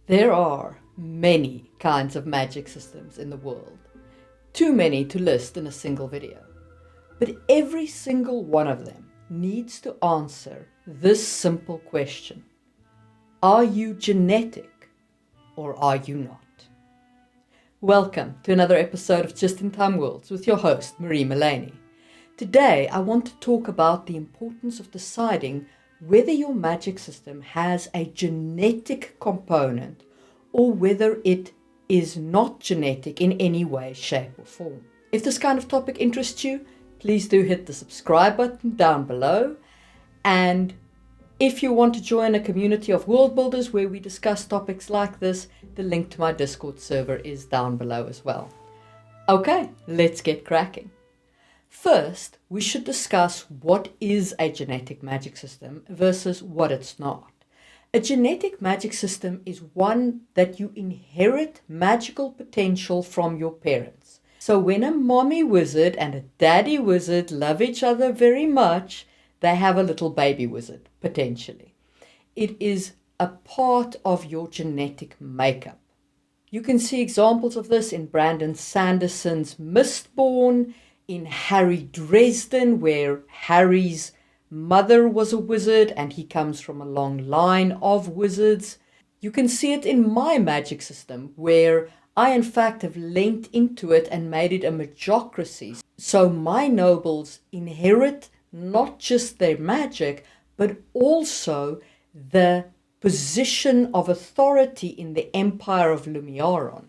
There are many kinds of magic systems in the world, too many to list in a single video. But every single one of them needs to answer this simple question: are you genetic or are you not? Welcome to another episode of Just in Time Worlds with your host, Marie Mullaney. Today, I want to talk about the importance of deciding whether your magic system has a genetic component or whether it is not genetic in any way, shape or form. If this kind of topic interests you, please do hit the subscribe button down below. And if you want to join a community of world builders where we discuss topics like this, the link to my Discord server is down below as well. Okay, let's get cracking. First, we should discuss what is a genetic magic system versus what it's not. A genetic magic system is one that you inherit magical potential from your parents. So when a mommy wizard and a daddy wizard love each other very much, they have a little baby wizard, potentially. It is a part of your genetic makeup. You can see examples of this in Brandon Sanderson's Mistborn, in Harry Dresden, where Harry's mother was a wizard and he comes from a long line of wizards. You can see it in my magic system, where I in fact have lent into it and made it a magocracy. So my nobles inherit not just their magic, but also the position of authority in the Empire of Lumiaron.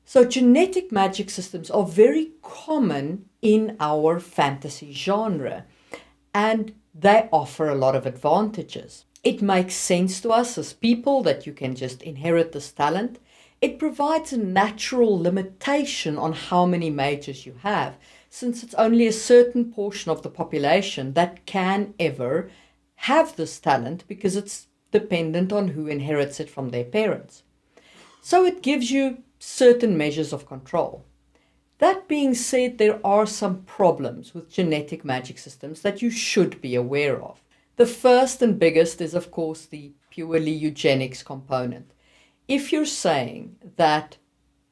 So genetic magic systems are very common in our fantasy genre, and they offer a lot of advantages. It makes sense to us as people that you can just inherit this talent. It provides a natural limitation on how many mages you have, since it's only a certain portion of the population that can ever have this talent because it's dependent on who inherits it from their parents. So it gives you certain measures of control. That being said, there are some problems with genetic magic systems that you should be aware of. The first and biggest is, of course, the purely eugenics component. If you're saying that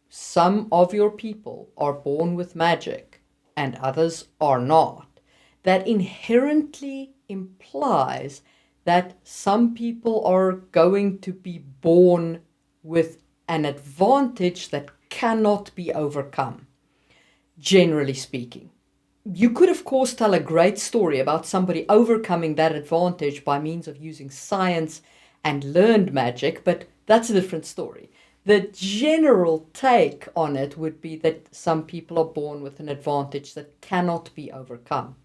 some of your people are born with magic and others are not, that inherently implies that some people are going to be born with an advantage that cannot be overcome, generally speaking. You could, of course, tell a great story about somebody overcoming that advantage by means of using science and learned magic, but that's a different story. The general take on it would be that some people are born with an advantage that cannot be overcome.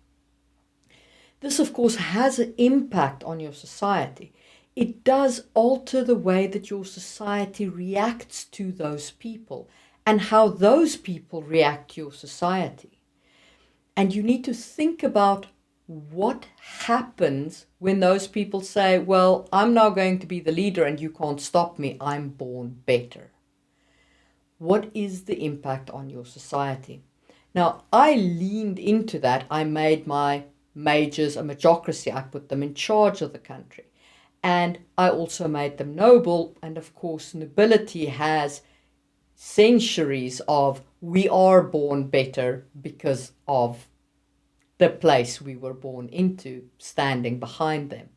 This, of course, has an impact on your society. It does alter the way that your society reacts to those people and how those people react to your society. And you need to think about what happens when those people say, well, I'm now going to be the leader and you can't stop me. I'm born better. What is the impact on your society? Now, I leaned into that. I made my mages a magocracy. I put them in charge of the country. And I also made them noble. And of course, nobility has centuries of we are born better because of the place we were born into, standing behind them.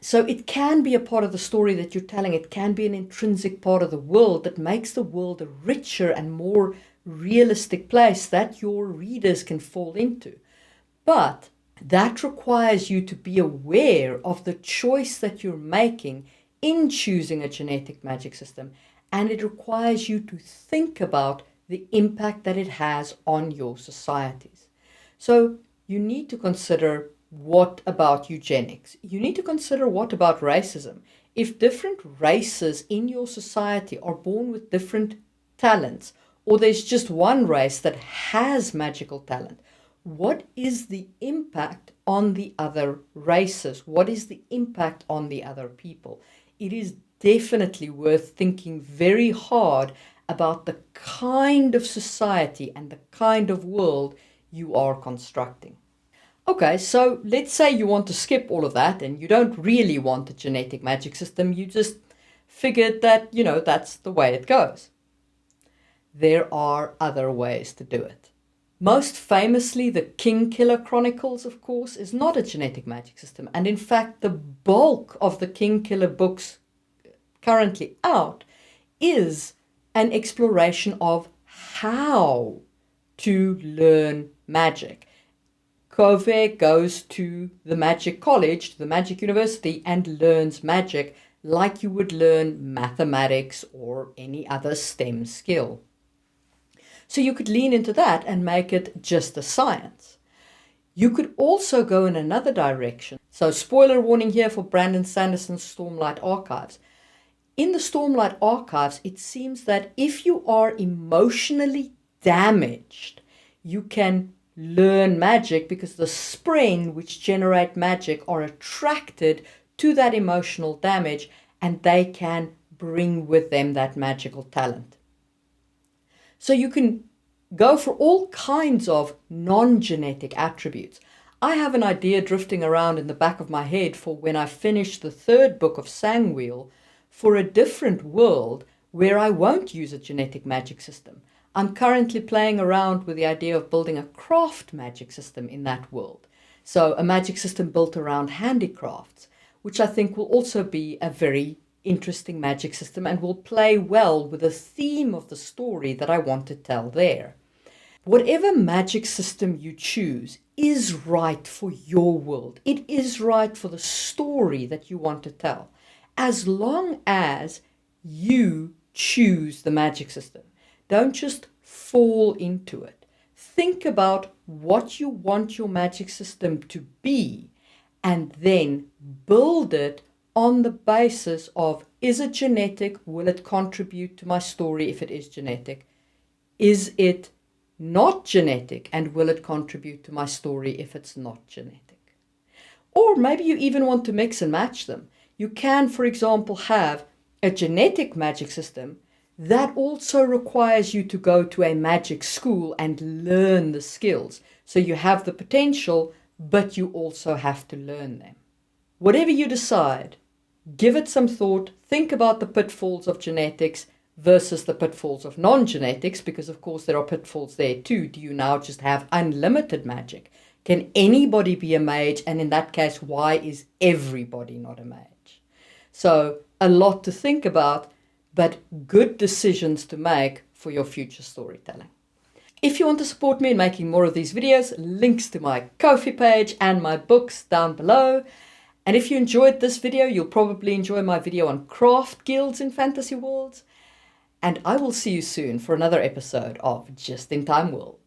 So it can be a part of the story that you're telling. It can be an intrinsic part of the world that makes the world a richer and more realistic place that your readers can fall into. But that requires you to be aware of the choice that you're making in choosing a genetic magic system, and it requires you to think about the impact that it has on your societies. So you need to consider, what about eugenics? You need to consider, what about racism? If different races in your society are born with different talents, or there's just one race that has magical talent, what is the impact on the other races? What is the impact on the other people? It is definitely worth thinking very hard about the kind of society and the kind of world you are constructing. Okay, so let's say you want to skip all of that and you don't really want a genetic magic system. You just figured that, that's the way it goes. There are other ways to do it. Most famously, the Kingkiller Chronicles, of course, is not a genetic magic system. And in fact, the bulk of the Kingkiller books currently out is an exploration of how to learn magic. Kove goes to the magic college, to the magic university, and learns magic like you would learn mathematics or any other STEM skill. So you could lean into that and make it just a science. You could also go in another direction. So spoiler warning here for Brandon Sanderson's Stormlight Archives. In the Stormlight Archives, it seems that if you are emotionally damaged, you can learn magic because the spren which generate magic are attracted to that emotional damage, and they can bring with them that magical talent. So you can go for all kinds of non-genetic attributes. I have an idea drifting around in the back of my head for when I finish the 3rd book of Sangwheel for a different world where I won't use a genetic magic system. I'm currently playing around with the idea of building a craft magic system in that world. So a magic system built around handicrafts, which I think will also be a very interesting magic system and will play well with the theme of the story that I want to tell there. Whatever magic system you choose is right for your world. It is right for the story that you want to tell, as long as you choose the magic system. Don't just fall into it. Think about what you want your magic system to be, and then build it on the basis of, is it genetic? Will it contribute to my story if it is genetic? Is it not genetic, and will it contribute to my story if it's not genetic? Or maybe you even want to mix and match them. You can, for example, have a genetic magic system that also requires you to go to a magic school and learn the skills. So you have the potential, but you also have to learn them. Whatever you decide, give it some thought. Think about the pitfalls of genetics versus the pitfalls of non-genetics, because of course there are pitfalls there too. Do you now just have unlimited magic? Can anybody be a mage? And in that case, why is everybody not a mage? So a lot to think about, but good decisions to make for your future storytelling. If you want to support me in making more of these videos, links to my Ko-fi page and my books down below. And if you enjoyed this video, you'll probably enjoy my video on craft guilds in fantasy worlds. And I will see you soon for another episode of Just in Time World.